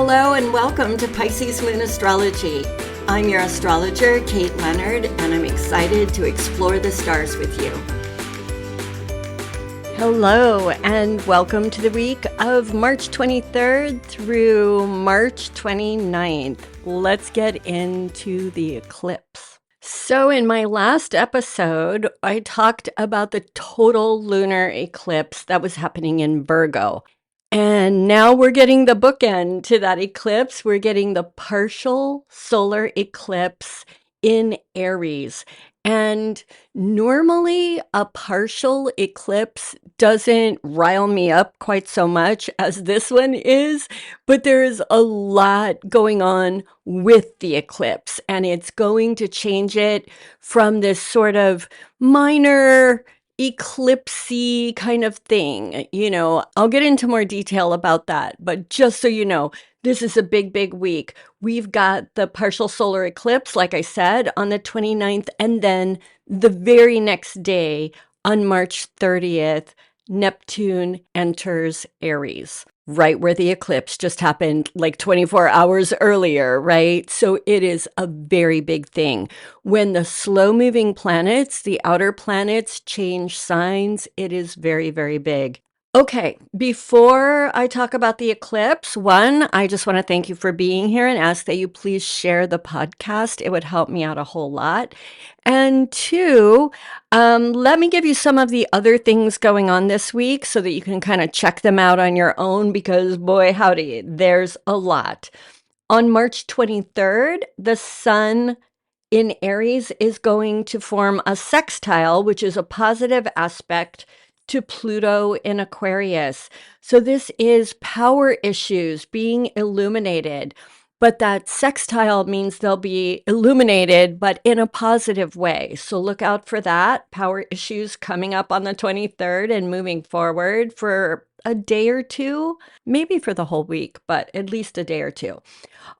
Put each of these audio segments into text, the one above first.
Hello and welcome to Pisces Moon Astrology. I'm your astrologer, Kate Leonard, and I'm excited to explore the stars with you. Hello and welcome to the week of March 23rd through March 29th. Let's get into the eclipse. So in my last episode, I talked about the total lunar eclipse that was happening in Virgo. And now we're getting the bookend to that eclipse. We're getting the partial solar eclipse in Aries. And normally a partial eclipse doesn't rile me up quite so much as this one is, but there's a lot going on with the eclipse, and it's going to change it from this sort of minor eclipsey kind of thing. I'll get into more detail about that, but just so you know, this is a big week. We've got the partial solar eclipse, like I said, on the 29th, and then the very next day, on March 30th, Neptune enters Aries, right where the eclipse just happened like 24 hours earlier, right? So it is a very big thing. When the slow-moving planets, the outer planets, change signs, it is very big. Okay, before I talk about the eclipse, one, I just want to thank you for being here and ask that you please share the podcast. It would help me out a whole lot. And two, let me give you some of the other things going on this week so that you can kind of check them out on your own, because boy, howdy, there's a lot. On March 23rd, the sun in Aries is going to form a sextile, which is a positive aspect to Pluto in Aquarius. So this is power issues being illuminated, but that sextile means they'll be illuminated, but in a positive way. So look out for that. Power issues coming up on the 23rd and moving forward for a day or two, maybe for the whole week, but at least a day or two.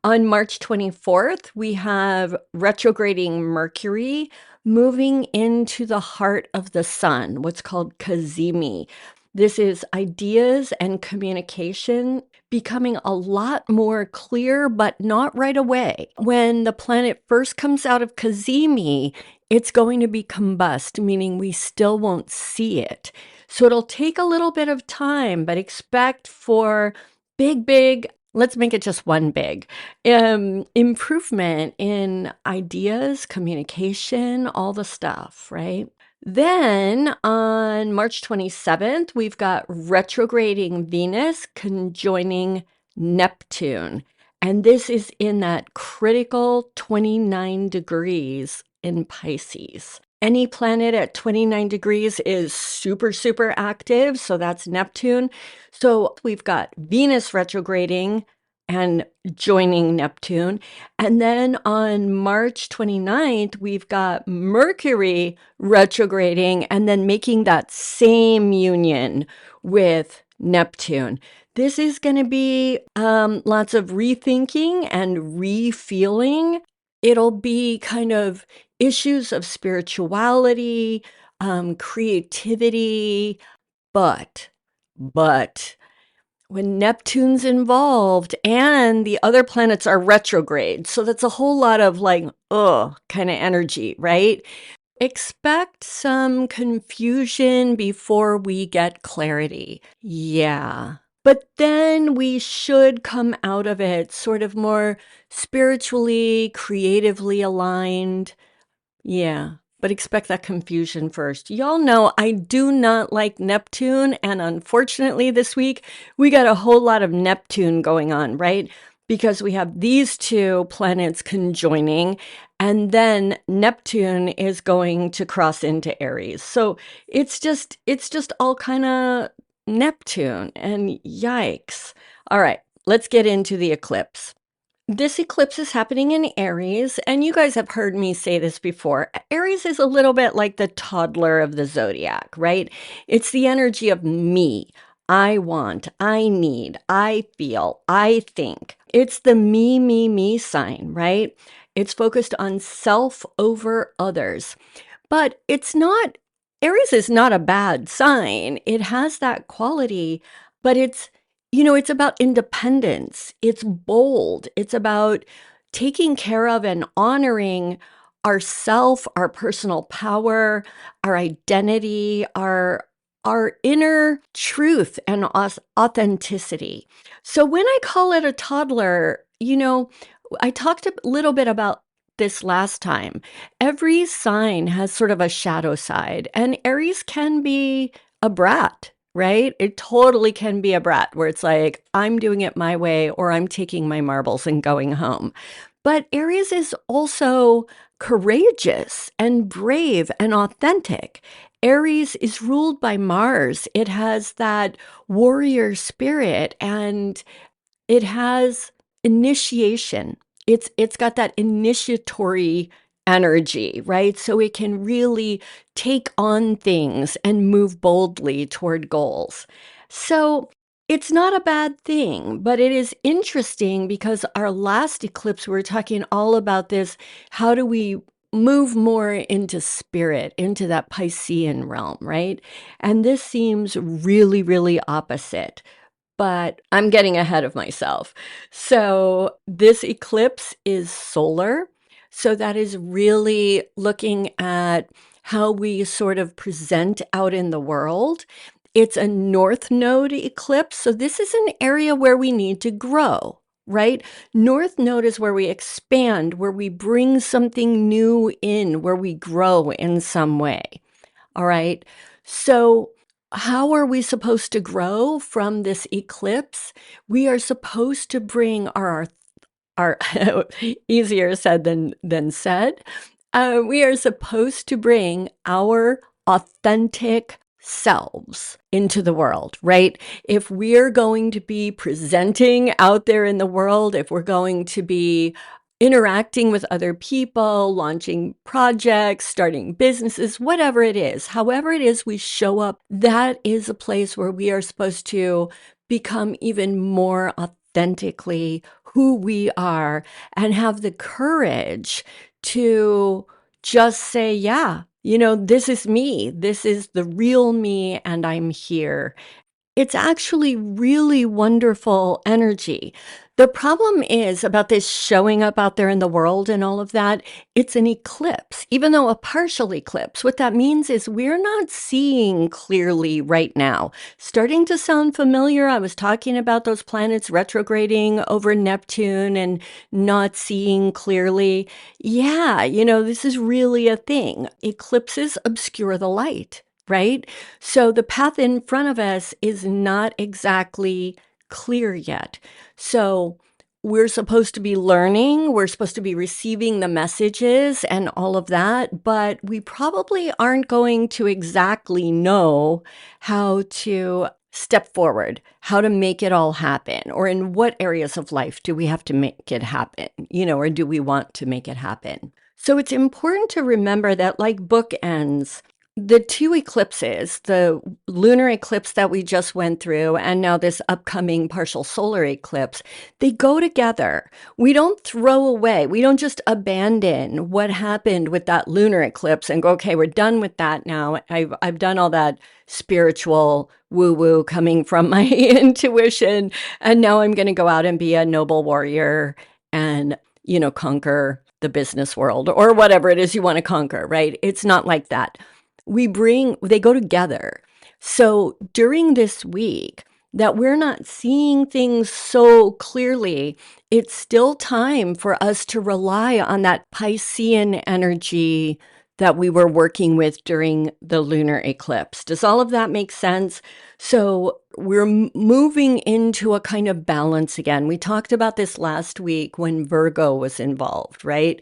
On March 24th, we have retrograding Mercury moving into the heart of the sun, what's called cazimi. This is ideas and communication becoming a lot more clear, but not right away. When the planet first comes out of cazimi, it's going to be combust, meaning we still won't see it. So it'll take a little bit of time, but expect for big, let's make it just one big improvement in ideas, communication, all the stuff, right? Then on March 27th, we've got retrograding Venus conjoining Neptune. And this is in that critical 29 degrees in Pisces. Any planet at 29 degrees is super active, so that's Neptune. So we've got Venus retrograding and joining Neptune. And then on March 29th, we've got Mercury retrograding and then making that same union with Neptune. This is going to be lots of rethinking and re-feeling. It'll be kind of issues of spirituality, creativity, but when Neptune's involved and the other planets are retrograde, so that's a whole lot of kind of energy, right? Expect some confusion before we get clarity. Yeah. But then we should come out of it sort of more spiritually, creatively aligned. Yeah, but expect that confusion first. Y'all know I do not like Neptune, and unfortunately this week we got a whole lot of Neptune going on, right? Because we have these two planets conjoining, and then Neptune is going to cross into Aries. So it's just all kind of Neptune, and yikes. All right, let's get into the eclipse. This eclipse is happening in Aries, and you guys have heard me say this before. Aries is a little bit like the toddler of the zodiac, right? It's the energy of me. I want, I need, I feel, I think. It's the me sign, right? It's focused on self over others. But Aries is not a bad sign. It has that quality, but it's it's about independence. It's bold. It's about taking care of and honoring ourself, our personal power, our identity, our inner truth and authenticity. So when I call it a toddler, I talked a little bit about this last time. Every sign has sort of a shadow side, and Aries can be a brat, right? It totally can be a brat where it's like, I'm doing it my way or I'm taking my marbles and going home. But Aries is also courageous and brave and authentic. Aries is ruled by Mars. It has that warrior spirit and it has initiation. It's got that initiatory energy, right? So it can really take on things and move boldly toward goals. So it's not a bad thing, but it is interesting because our last eclipse, we were talking all about this. How do we move more into spirit, into that Piscean realm, right? And this seems really, really opposite, but I'm getting ahead of myself. So this eclipse is solar. So that is really looking at how we sort of present out in the world. It's a north node eclipse. So this is an area where we need to grow, right? North node is where we expand, where we bring something new in, where we grow in some way. All right. So how are we supposed to grow from this eclipse? We are supposed to bring our easier said than said. We are supposed to bring our authentic selves into the world, right? If we're going to be presenting out there in the world, if we're going to be interacting with other people, launching projects, starting businesses, whatever it is, however it is we show up, that is a place where we are supposed to become even more authentically who we are and have the courage to just say, yeah, this is me. This is the real me, and I'm here. It's actually really wonderful energy. The problem is about this showing up out there in the world and all of that. It's an eclipse, even though a partial eclipse. What that means is we're not seeing clearly right now. Starting to sound familiar. I was talking about those planets retrograding over Neptune and not seeing clearly. Yeah, this is really a thing. Eclipses obscure the light, right? So the path in front of us is not exactly clear yet. So we're supposed to be learning, we're supposed to be receiving the messages and all of that, but we probably aren't going to exactly know how to step forward, how to make it all happen, or in what areas of life do we have to make it happen, or do we want to make it happen? So it's important to remember that, like bookends, the two eclipses, the lunar eclipse that we just went through, and now this upcoming partial solar eclipse, they go together. We don't throw away, we don't just abandon what happened with that lunar eclipse and go, okay, we're done with that now. I've done all that spiritual woo-woo coming from my intuition, and now I'm going to go out and be a noble warrior and, conquer the business world or whatever it is you want to conquer, right? It's not like that. They go together. So during this week that we're not seeing things so clearly, it's still time for us to rely on that Piscean energy that we were working with during the lunar eclipse. Does all of that make sense? So we're moving into a kind of balance again. We talked about this last week when Virgo was involved, right?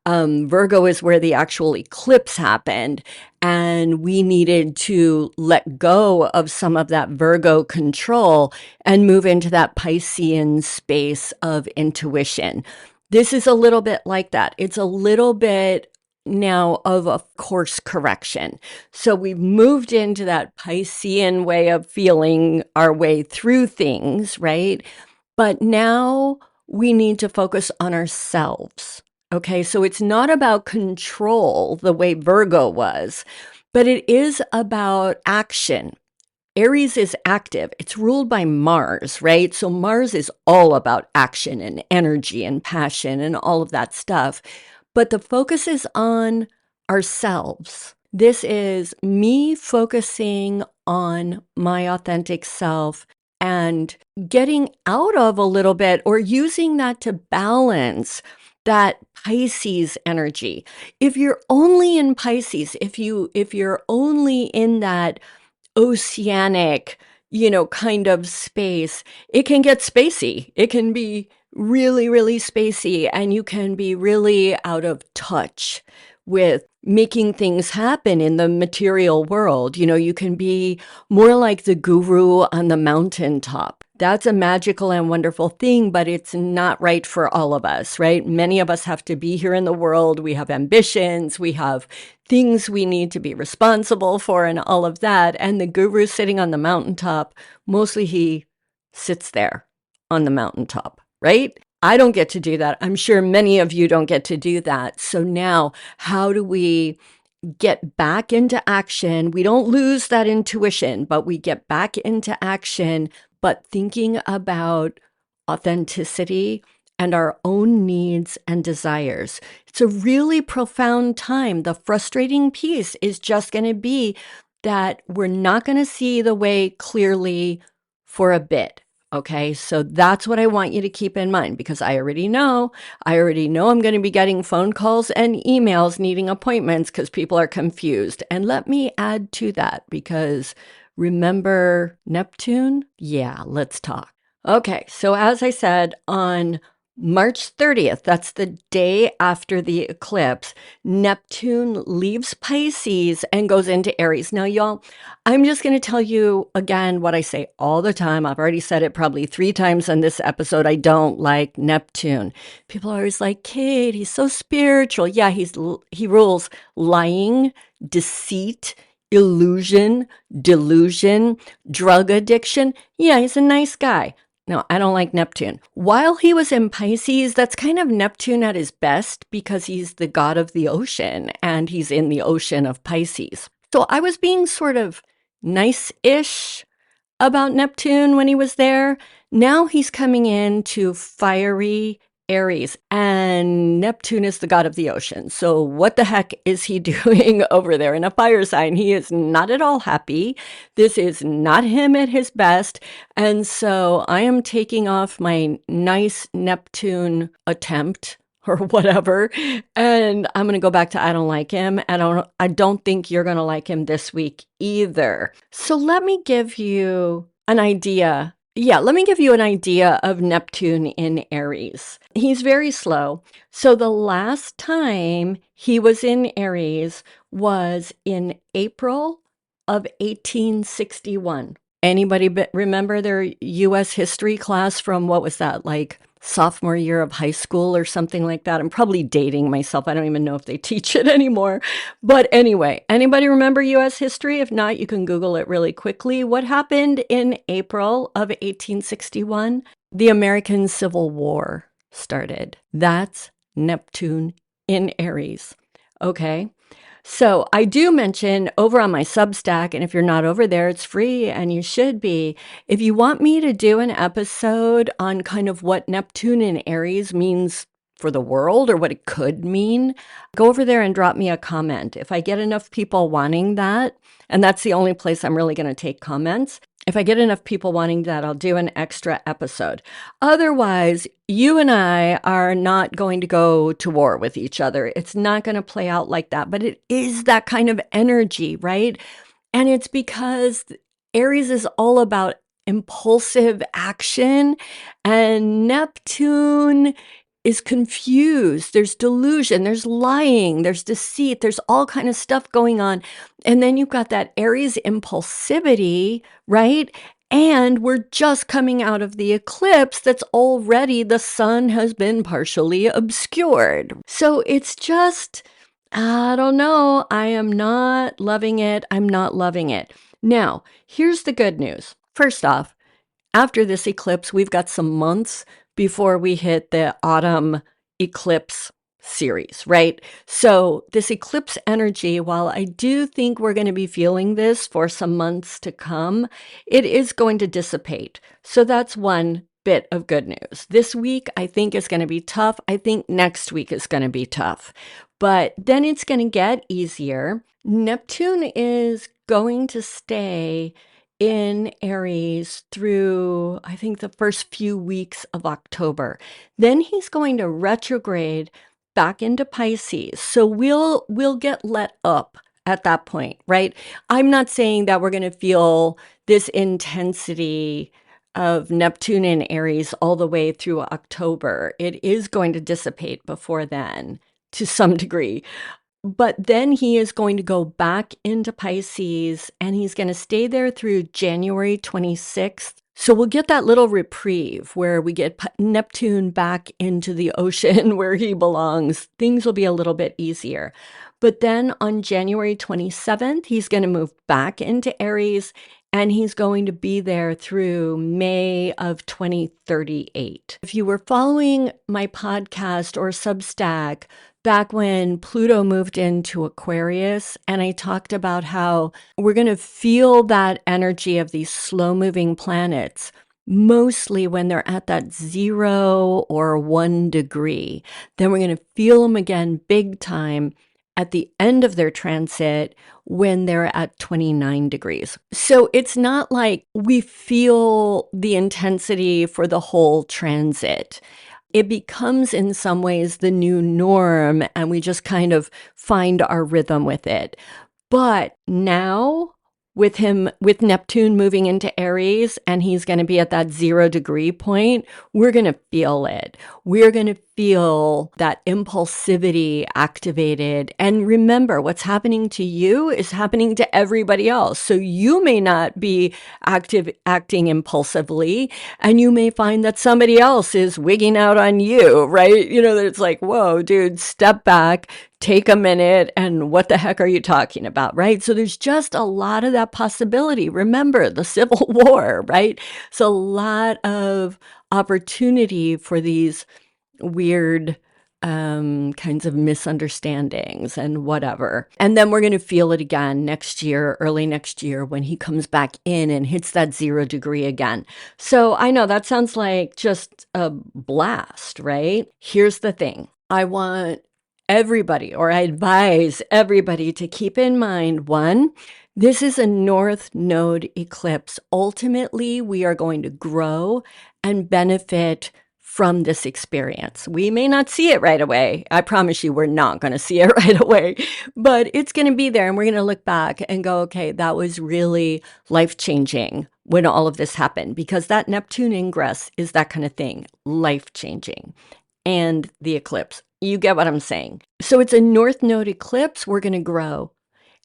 Virgo is where the actual eclipse happened, and we needed to let go of some of that Virgo control and move into that Piscean space of intuition. This is a little bit like that. It's a little bit now of a course correction. So we've moved into that Piscean way of feeling our way through things, right? But now we need to focus on ourselves. Okay, so it's not about control the way Virgo was, but it is about action. Aries is active. It's ruled by Mars, right? So Mars is all about action and energy and passion and all of that stuff. But the focus is on ourselves. This is me focusing on my authentic self and getting out of a little bit or using that to balance that Pisces energy. If you're only in Pisces, if you're only in that oceanic, kind of space, it can get spacey. It can be really, really spacey, and you can be really out of touch with making things happen in the material world. You can be more like the guru on the mountaintop. That's a magical and wonderful thing, but it's not right for all of us, right? Many of us have to be here in the world. We have ambitions. We have things we need to be responsible for and all of that. And the guru sitting on the mountaintop, mostly he sits there on the mountaintop, right? I don't get to do that. I'm sure many of you don't get to do that. So now, how do we get back into action? We don't lose that intuition, but we get back into action, but thinking about authenticity and our own needs and desires. It's a really profound time. The frustrating piece is just going to be that we're not going to see the way clearly for a bit. Okay, so that's what I want you to keep in mind, because I already know I'm going to be getting phone calls and emails needing appointments because people are confused. And let me add to that, because remember Neptune? Yeah, let's talk. Okay, so as I said, on March 30th, that's the day after the eclipse, Neptune leaves Pisces and goes into Aries. Now, y'all, I'm just going to tell you again what I say all the time. I've already said it probably 3 times on this episode. I don't like Neptune. People are always like, Kate, he's so spiritual. Yeah, he rules lying, deceit, illusion, delusion, drug addiction. Yeah, he's a nice guy. No, I don't like Neptune. While he was in Pisces, that's kind of Neptune at his best, because he's the god of the ocean and he's in the ocean of Pisces. So I was being sort of nice-ish about Neptune when he was there. Now he's coming into fiery Aries, and Neptune is the god of the ocean. So what the heck is he doing over there in a fire sign? He is not at all happy. This is not him at his best. And so I am taking off my nice Neptune attempt or whatever, and I'm going to go back to I don't like him. And I don't think you're going to like him this week either. So let me give you an idea. Yeah, let me give you an idea of Neptune in Aries. He's very slow. So the last time he was in Aries was in April of 1861. Anybody remember their U.S. history class from, what was that, like sophomore year of high school or something like that? I'm probably dating myself. I don't even know if they teach it anymore. But anyway, anybody remember U.S. history? If not, you can Google it really quickly. What happened in April of 1861? The American Civil War started. That's Neptune in Aries. Okay. So I do mention over on my Substack, and if you're not over there, it's free and you should be. If you want me to do an episode on kind of what Neptune in Aries means for the world, or what it could mean, go over there and drop me a comment. If I get enough people wanting that, and that's the only place I'm really going to take comments, if I get enough people wanting that, I'll do an extra episode. Otherwise, you and I are not going to go to war with each other. It's not going to play out like that, but it is that kind of energy, right? And it's because Aries is all about impulsive action, and Neptune is confused. There's delusion, there's lying, there's deceit, there's all kind of stuff going on. And then you've got that Aries impulsivity, right? And we're just coming out of the eclipse that's already, the sun has been partially obscured. So it's just, I don't know. I am not loving it. I'm not loving it. Now, here's the good news. First off, after this eclipse, we've got some months before we hit the autumn eclipse series, right? So this eclipse energy, while I do think we're going to be feeling this for some months to come, it is going to dissipate. So that's one bit of good news. This week, I think is going to be tough. I think next week is going to be tough, but then it's going to get easier. Neptune is going to stay in Aries through, I think, the first few weeks of October. Then he's going to retrograde back into Pisces. So we'll get let up at that point, right? I'm not saying that we're going to feel this intensity of Neptune in Aries all the way through October. It is going to dissipate before then to some degree. But then he is going to go back into Pisces and he's going to stay there through January 26th. So we'll get that little reprieve where we get Neptune back into the ocean where he belongs. Things will be a little bit easier. But then on January 27th, he's going to move back into Aries and he's going to be there through May of 2038. If you were following my podcast or Substack, back when Pluto moved into Aquarius, and I talked about how we're going to feel that energy of these slow-moving planets, mostly when they're at that 0 or 1 degree. Then we're going to feel them again big time at the end of their transit when they're at 29 degrees. So it's not like we feel the intensity for the whole transit. It becomes in some ways the new norm and we just kind of find our rhythm with it. But now with Neptune moving into Aries and he's going to be at that 0 degree point, we're going to feel it. We're going to feel that impulsivity activated. And remember, what's happening to you is happening to everybody else. So you may not be acting impulsively, and you may find that somebody else is wigging out on you, right? You know, that it's like, whoa, dude, step back, take a minute, and what the heck are you talking about, right? So there's just a lot of that possibility. Remember the Civil War, right? So a lot of opportunity for these weird kinds of misunderstandings and whatever. And then we're going to feel it again next year, early next year, when he comes back in and hits that 0 degree again. So I know that sounds like just a blast, right? Here's the thing. I want everybody, or I advise everybody to keep in mind, one, this is a North Node eclipse. Ultimately, we are going to grow and benefit from this experience. We may not see it right away. I promise you, we're not going to see it right away, but it's going to be there. And we're going to look back and go, okay, that was really life-changing when all of this happened, because that Neptune ingress is that kind of thing, life-changing. And the eclipse, you get what I'm saying. So it's a North Node eclipse. We're going to grow.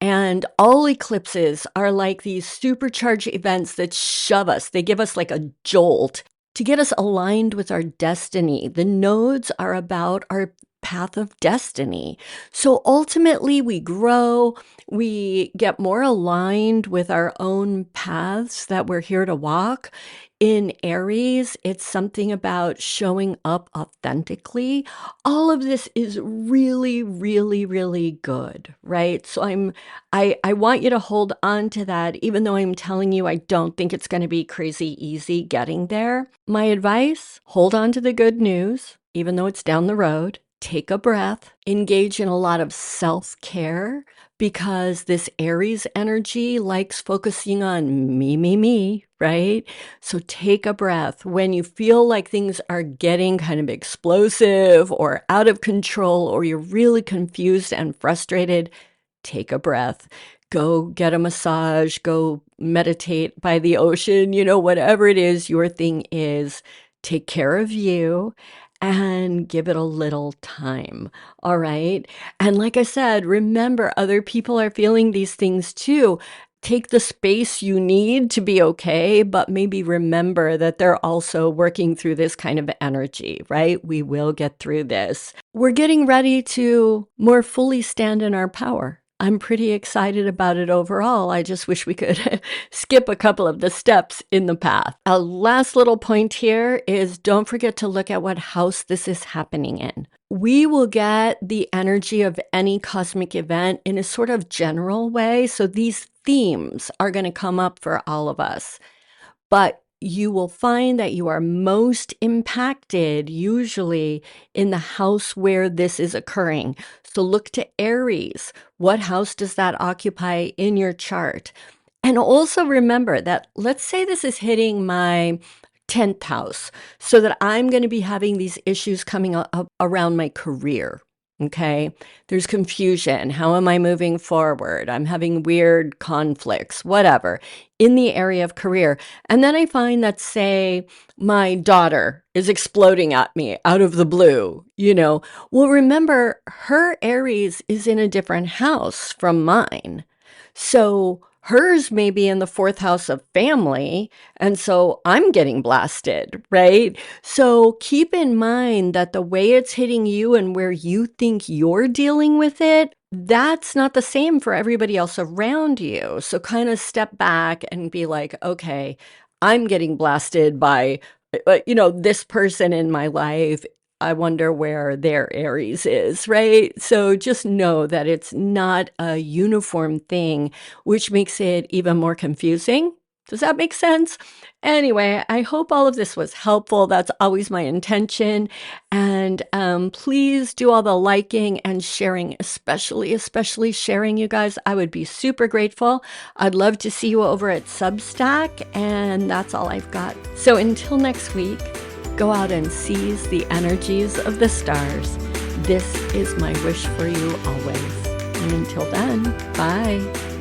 And all eclipses are like these supercharged events that shove us. They give us like a jolt to get us aligned with our destiny. The nodes are about our path of destiny. So ultimately, we grow, we get more aligned with our own paths that we're here to walk. In Aries, it's something about showing up authentically. All of this is really, really, really good, right? So I want you to hold on to that, even though I'm telling you I don't think it's going to be crazy easy getting there. My advice, hold on to the good news, even though it's down the road. Take a breath, engage in a lot of self-care, because this Aries energy likes focusing on me, right? So take a breath. When you feel like things are getting kind of explosive or out of control, or you're really confused and frustrated, take a breath. Go get a massage, go meditate by the ocean, whatever it is your thing is. Take care of you and give it a little time. All right. And like I said, remember, other people are feeling these things too. Take the space you need to be okay, but maybe remember that they're also working through this kind of energy, right? We will get through this. We're getting ready to more fully stand in our power. I'm pretty excited about it overall. I just wish we could skip a couple of the steps in the path. A last little point here is don't forget to look at what house this is happening in. We will get the energy of any cosmic event in a sort of general way. So these themes are going to come up for all of us. But you will find that you are most impacted usually in the house where this is occurring. So look to Aries. What house does that occupy in your chart? And also remember that, let's say this is hitting my 10th house, so that I'm going to be having these issues coming up around my career. Okay, there's confusion. How am I moving forward? I'm having weird conflicts, whatever, in the area of career. And then I find that, say, my daughter is exploding at me out of the blue, well, remember, her Aries is in a different house from mine. So hers may be in the 4th house of family, and so I'm getting blasted, right? So keep in mind that the way it's hitting you and where you think you're dealing with it, that's not the same for everybody else around you. So kind of step back and be like, okay, I'm getting blasted by, this person in my life. I wonder where their Aries is, right? So just know that it's not a uniform thing, which makes it even more confusing. Does that make sense? Anyway, I hope all of this was helpful. That's always my intention. And please do all the liking and sharing, especially sharing, you guys. I would be super grateful. I'd love to see you over at Substack. And that's all I've got. So until next week, go out and seize the energies of the stars. This is my wish for you always. And until then, bye.